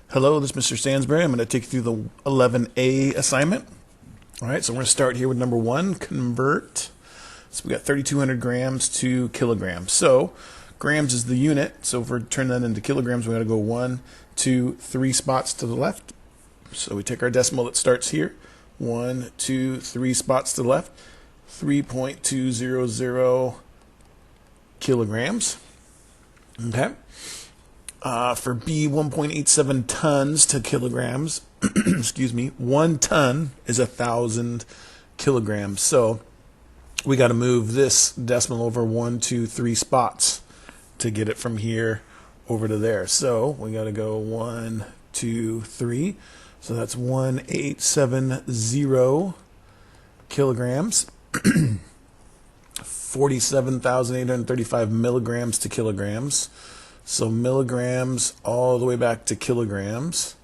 Hello, this is Mr. Stansbury. I'm going to take you through the 11A assignment. All right, so we're going to start here with number one, convert. So we got 3,200 grams to kilograms. So grams is the unit. So if we turn that into kilograms, we got to go 1, 2, 3 spots to the left. So we take our decimal that starts here. 1, 2, 3 spots to the left. 3.200 kilograms. Okay. For B, 1.87 tons to kilograms. Excuse me. 1 ton is 1,000 kilograms. So we got to move this decimal over 1, 2, 3 spots to get it from here over to there. So we got to go 1, 2, 3. So that's 1,870 kilograms. 47,835 milligrams to kilograms. So milligrams all the way back to kilograms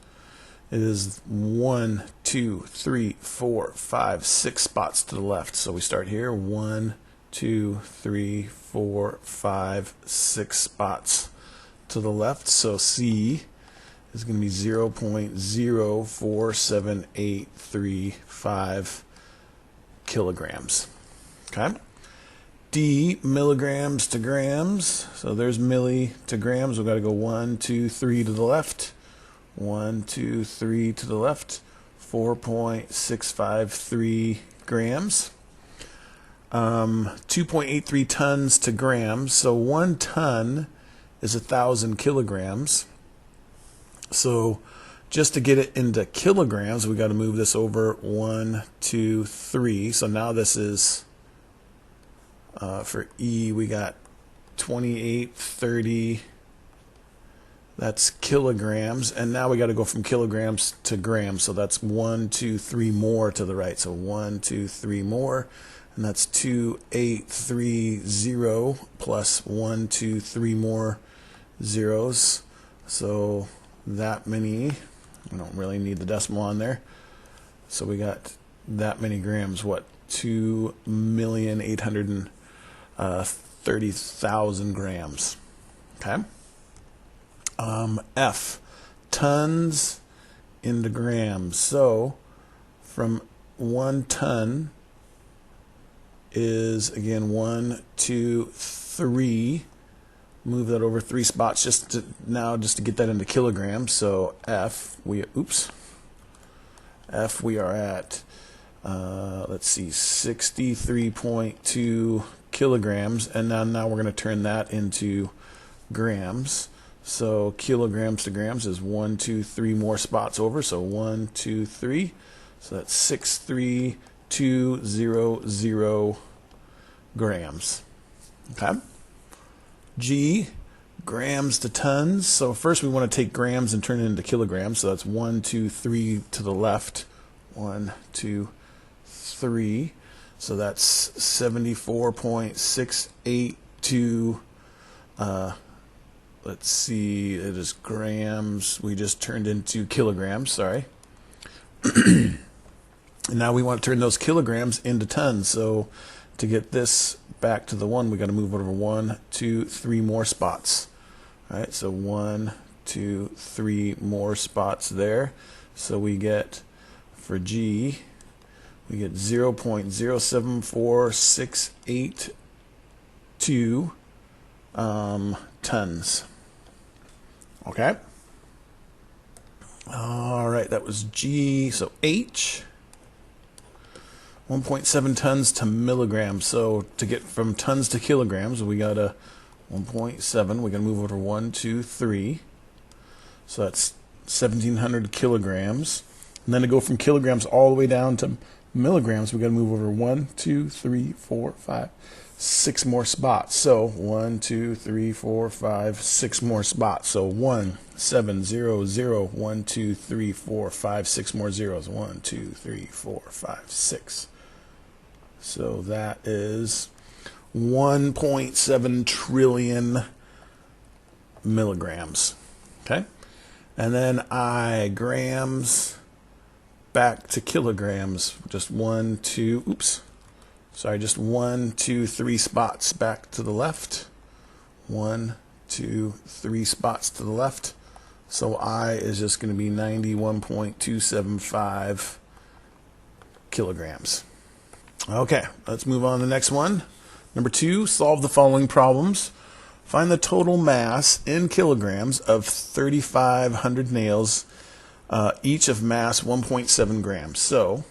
is 1, 2, 3, 4, 5, 6 spots to the left. So we start here, 1, 2, 3, 4, 5, 6 spots to the left. So C is going to be 0.047835 kilograms. Okay. D, milligrams to grams. So there's milli to grams. We've got to go 1, 2, 3 to the left. 1, 2, 3 to the left. 4.653 grams. 2.83 tons to grams. So 1 ton is 1,000 kilograms. So just to get it into kilograms, we got to move this over 1, 2, 3. So now this is for E, we got 2830. That's kilograms. And now we got to go from kilograms to grams. So that's 1, 2, 3 more to the right. So 1, 2, 3 more. And that's 2830 plus 1, 2, 3 more zeros. So that many. We don't really need the decimal on there. So we got that many grams. What? 2,830,000 grams. Okay. F, tons into grams. So from 1 ton is again 1, 2, 3. Move that over 3 spots just to get that into kilograms. So F, we are at let's see, 63.2 kilograms, and now we're going to turn that into grams. So kilograms to grams is 1, 2, 3 more spots over. So 1, 2, 3. So that's 63200 grams. Okay. G, grams to tons. So first we want to take grams and turn it into kilograms. So that's 1, 2, 3 to the left. 1, 2, 3. So that's 74.682. Let's see, it is grams. We just turned into kilograms, sorry. And now we want to turn those kilograms into tons. So to get this back to the 1, we got to move over 1, 2, 3 more spots. All right, so 1, 2, 3 more spots there. So we get, for G, we get 0.074682 tons. Okay. All right, that was G. So H, 1.7 tons to milligrams. So to get from tons to kilograms, we got a 1.7. We're going to move over 1, 2, 3. So that's 1,700 kilograms. And then to go from kilograms all the way down to milligrams, we got to move over 1, 2, 3, 4, 5, 6 more spots. So 1, 2, 3, 4, 5, 6 more spots. So 1, 7, 0, 0, 1, 2, 3, 4, 5, 6 more zeros. 1, 2, 3, 4, 5, 6. So that is 1.7 trillion milligrams. Okay. And then I, grams back to kilograms. Just 1, 2, just 1, 2, 3 spots back to the left. 1, 2, 3 spots to the left. So I is just going to be 91.275 kilograms. Okay, let's move on to the next one. Number 2, solve the following problems. Find the total mass in kilograms of 3,500 nails, each of mass 1.7 grams. So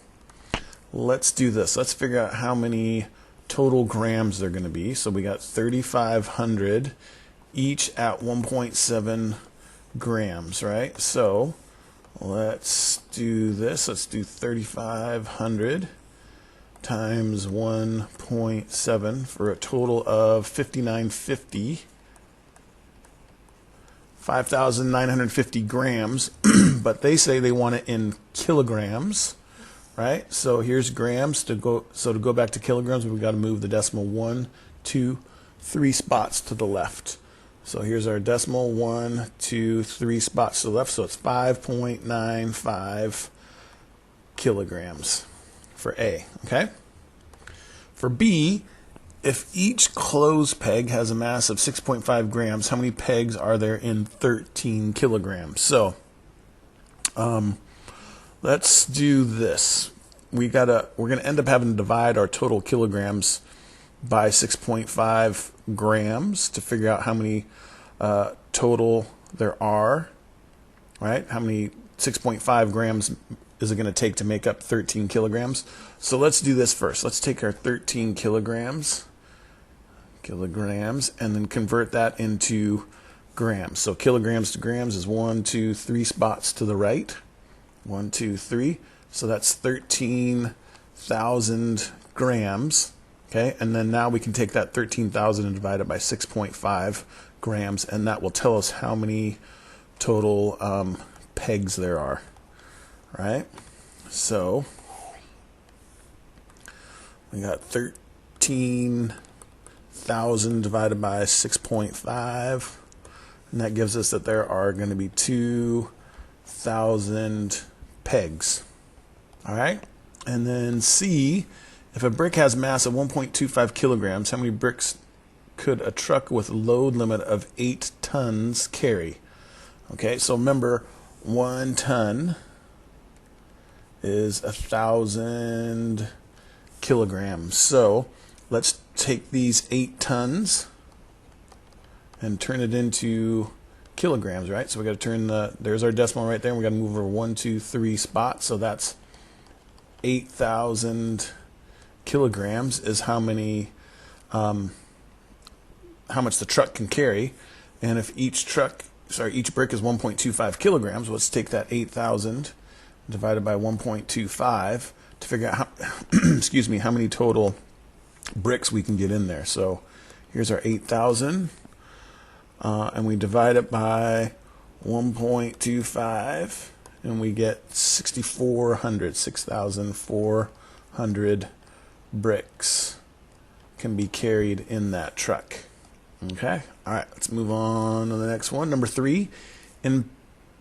let's do this. Let's figure out how many total grams they're going to be. So we got 3,500 each at 1.7 grams, right? So let's do this. Let's do 3,500 times 1.7 for a total of 5,950 grams. But they say they want it in kilograms, right? So here's grams to go. So to go back to kilograms, we've got to move the decimal 1, 2, 3 spots to the left. So here's our decimal 1, 2, 3 spots to the left. So it's 5.95 kilograms for A. Okay. For B, if each closed peg has a mass of 6.5 grams, how many pegs are there in 13 kilograms? So let's do this. We're gonna end up having to divide our total kilograms by 6.5 grams to figure out how many total there are, right? How many 6.5 grams is it going to take to make up 13 kilograms? So let's do this first. Let's take our 13 kilograms, and then convert that into grams. So kilograms to grams is 1, 2, 3 spots to the right. 1, 2, 3. So that's 13,000 grams. Okay, and then now we can take that 13,000 and divide it by 6.5 grams, and that will tell us how many total pegs there are, right? So we got 13,000 divided by 6.5, and that gives us that there are going to be 2,000 pegs. All right, and then C, if a brick has mass of 1.25 kilograms, how many bricks could a truck with a load limit of 8 tons carry? Okay, so remember, 1 ton is 1,000 kilograms. So let's take these 8 tons and turn it into kilograms, right? So we got to turn there's our decimal right there, and we got to move over 1, 2, 3 spots. So that's 8,000 kilograms is how many, how much the truck can carry. And if each brick is 1.25 kilograms, let's take that 8,000 divided by 1.25 to figure out how, excuse me, how many total bricks we can get in there. So here's our 8,000, and we divide it by 1.25, and we get 6,400 bricks can be carried in that truck. Okay, all right, let's move on to the next one. Number 3, in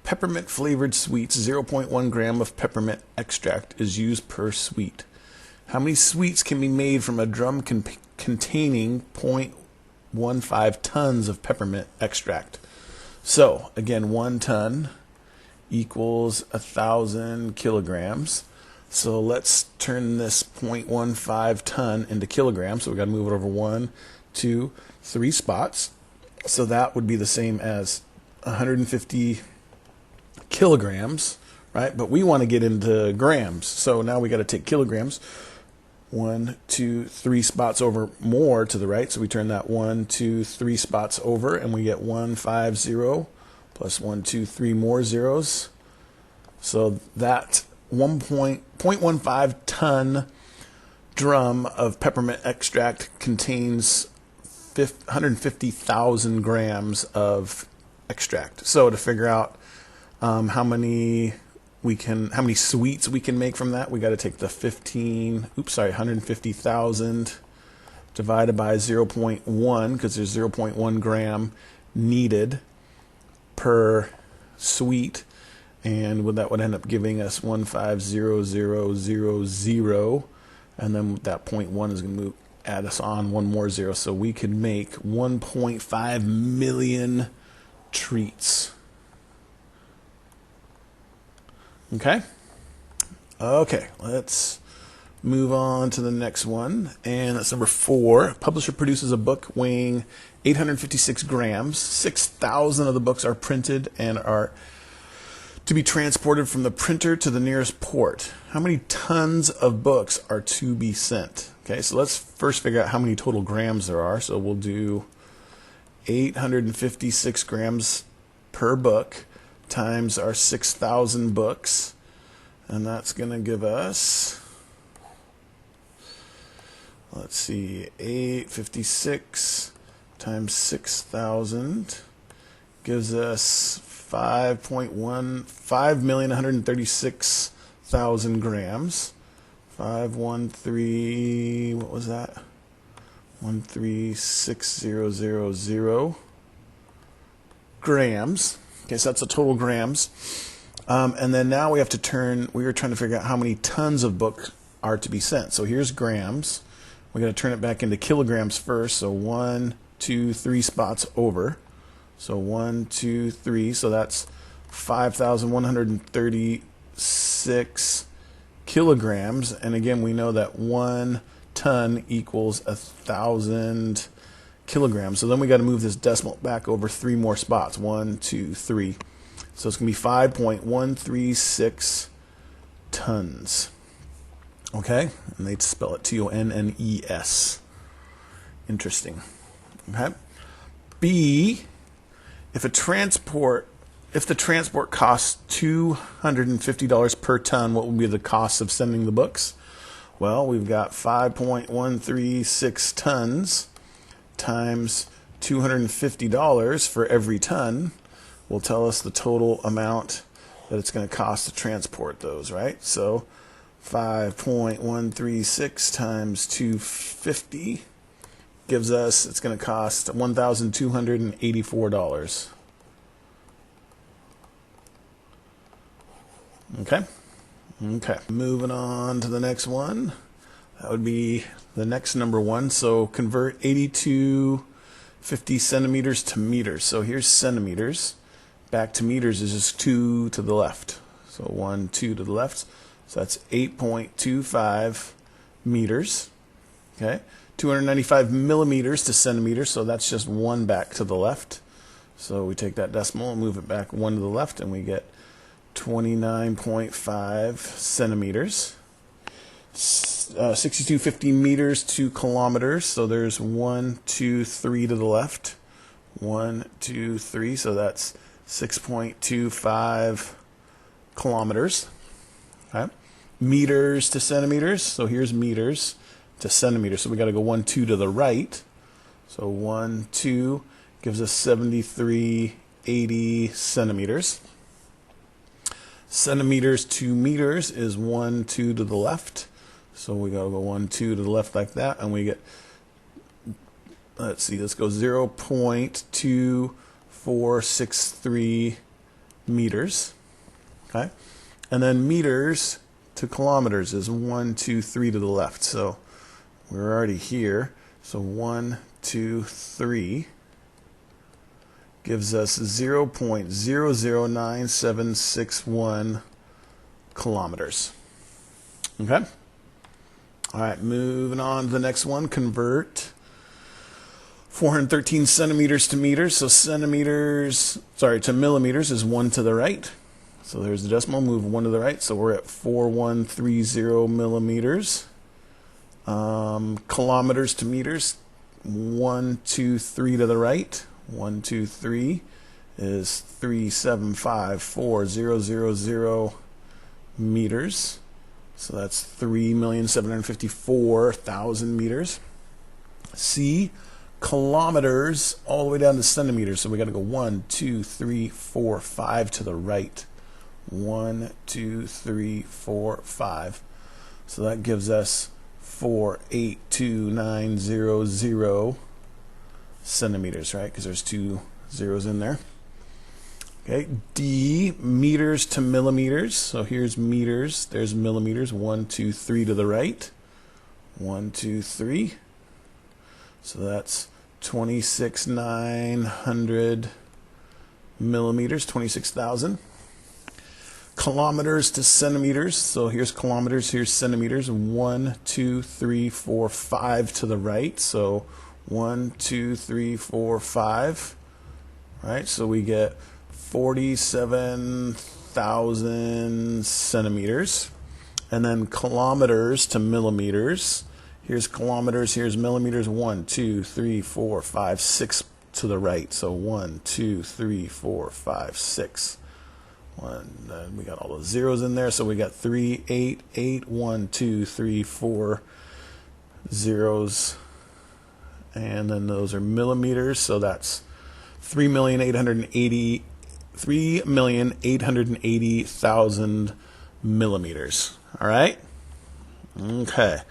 peppermint flavored sweets, 0.1 gram of peppermint extract is used per sweet. How many sweets can be made from a drum containing 0.15 tons of peppermint extract? So again, 1 ton equals 1,000 kilograms. So let's turn this 0.15 ton into kilograms. So we got to move it over 1, 2, 3 spots. So that would be the same as 150 kilograms, right? But we want to get into grams. So now we got to take kilograms 1, 2, 3 spots over more to the right. So we turn that 1, 2, 3 spots over, and we get 150 plus 1, 2, 3 more zeros. So that 0.15 ton drum of peppermint extract contains 150,000 grams of extract. So to figure out how many sweets we can make from that, we got to take the 150,000 divided by 0.1, because there's 0.1 gram needed per sweet, and that would end up giving us 150,000, and then that 0.1 is going to add us on one more zero, so we could make 1.5 million treats. Okay? Okay, let's move on to the next one, and that's number 4. Publisher produces a book weighing 856 grams. 6,000 of the books are printed and are to be transported from the printer to the nearest port. How many tons of books are to be sent? Okay, so let's first figure out how many total grams there are. So we'll do 856 grams per book times our 6,000 books, and that's going to give us, let's see, 856 times 6,000 gives us 5,136,000 grams. 513, what was that? 136000 grams. Okay, so that's the total grams. And then now we have to we were trying to figure out how many tons of books are to be sent. So here's grams. We're going to turn it back into kilograms first. So 1, 2, 3 spots over. So 1, 2, 3. So that's 5,136 kilograms. And again, we know that 1 ton equals 1,000 kilograms. So then we got to move this decimal back over 3 more spots. 1, 2, 3. So it's going to be 5.136 tons. Okay? And they spell it Tonnes. Interesting. Okay? B, if the transport costs $250 per ton, what would be the cost of sending the books? Well, we've got 5.136 tons times $250 for every ton will tell us the total amount that it's going to cost to transport those, right? So 5.136 times 250 gives us, it's going to cost $1,284. Okay? Okay. Moving on to the next one. That would be the next number 1. So convert 8250 centimeters to meters. So here's centimeters. Back to meters is just 2 to the left. So 1, 2 to the left. So that's 8.25 meters. Okay. 295 millimeters to centimeters. So that's just 1 back to the left. So we take that decimal and move it back 1 to the left, and we get 29.5 centimeters. 6250 meters to kilometers. So there's 1, 2, 3 to the left. 1, 2, 3. So that's 6.25 kilometers. Okay. Meters to centimeters. So here's meters to centimeters. So we got to go 1, 2 to the right. So 1, 2 gives us 7380 centimeters. Centimeters to meters is 1, 2 to the left. So we got to go 1, 2 to the left like that, and we get, let's see, let's go 0.2463 meters. Okay. And then meters to kilometers is 1, 2, 3 to the left. So we're already here. So 1, 2, 3 gives us 0.009761 kilometers. Okay? All right, moving on to the next one. Convert 413 centimeters to meters. So to millimeters is 1 to the right. So there's the decimal, move 1 to the right. So we're at 4130 millimeters. Kilometers to meters, 1, 2, 3 to the right. 1, 2, 3 is 3754000 meters. So that's 3,754,000 meters. C, kilometers all the way down to centimeters. So we got to go 1, 2, 3, 4, 5 to the right. 1, 2, 3, 4, 5. So that gives us 4,82900 centimeters, right? Because there's 2 zeros in there. Okay, D, meters to millimeters. So here's meters, there's millimeters. 1, 2, 3 to the right. 1, 2, 3. So that's 26,900 millimeters, 26,000. kilometers to centimeters. So here's kilometers, here's centimeters. 1, 2, 3, 4, 5 to the right. So 1, 2, 3, 4, 5. Right? So we get 47,000 centimeters. And then kilometers to millimeters. Here's kilometers, here's millimeters. 1, 2, 3, 4, 5, 6 to the right. So 1, 2, 3, 4, 5, 6. We got all the zeros in there, so we got 3, 8, 8, 1, 2, 3, 4 zeros, and then those are millimeters, so that's 3,880,000 millimeters. All right. Okay.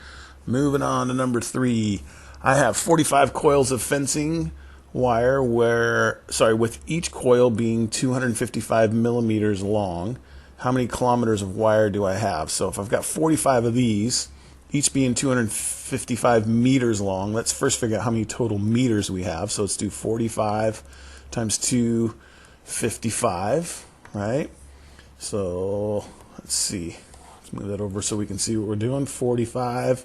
Moving on to number 3. I have 45 coils of fencing wire with each coil being 255 millimeters long. How many kilometers of wire do I have? So if I've got 45 of these, each being 255 meters long, let's first figure out how many total meters we have. So let's do 45 times 255, right? So let's see. Let's move that over so we can see what we're doing. 45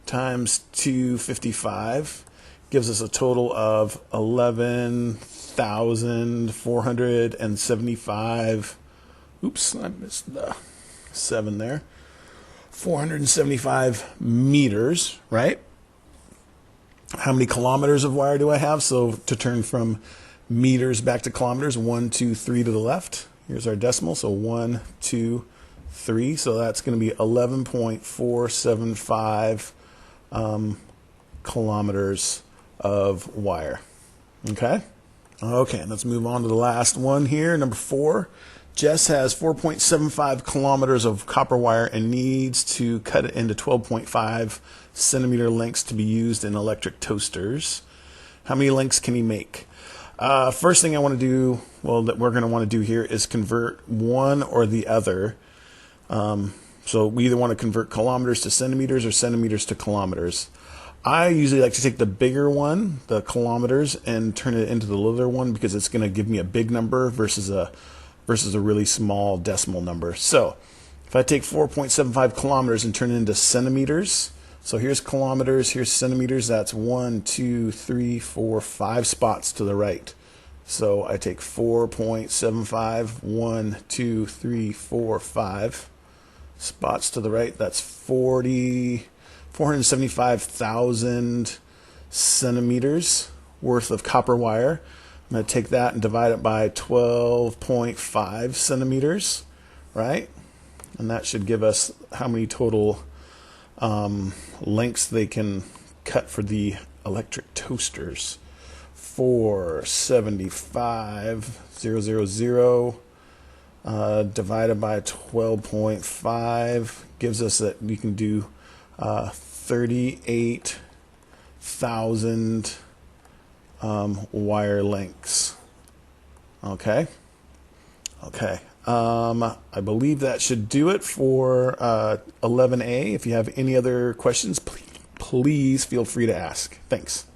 times 255 gives us a total of 11,475. Oops, I missed the 7 there. 475 meters, right? How many kilometers of wire do I have? So to turn from meters back to kilometers, 1, 2, 3 to the left. Here's our decimal, so 1, 2, 3. So that's going to be 11.475 kilometers of wire. Okay, let's move on to the last one here, number 4. Jess has 4.75 kilometers of copper wire and needs to cut it into 12.5 centimeter lengths to be used in electric toasters. How many lengths can he make? First thing I want to do, that we're going to want to do here is convert one or the other. So we either want to convert kilometers to centimeters or centimeters to kilometers. I usually like to take the bigger one, the kilometers, and turn it into the littler one because it's going to give me a big number versus a really small decimal number. So if I take 4.75 kilometers and turn it into centimeters, so here's kilometers, here's centimeters, that's 1, 2, 3, 4, 5 spots to the right. So I take 4.75, 1, 2, 3, 4, 5 spots to the right. That's 475,000 centimeters worth of copper wire. I'm going to take that and divide it by 12.5 centimeters, right? And that should give us how many total lengths they can cut for the electric toasters. 475,000 divided by 12.5 gives us that we can do 38,000 wire lengths. Okay. I believe that should do it for 11A. If you have any other questions, please feel free to ask. Thanks.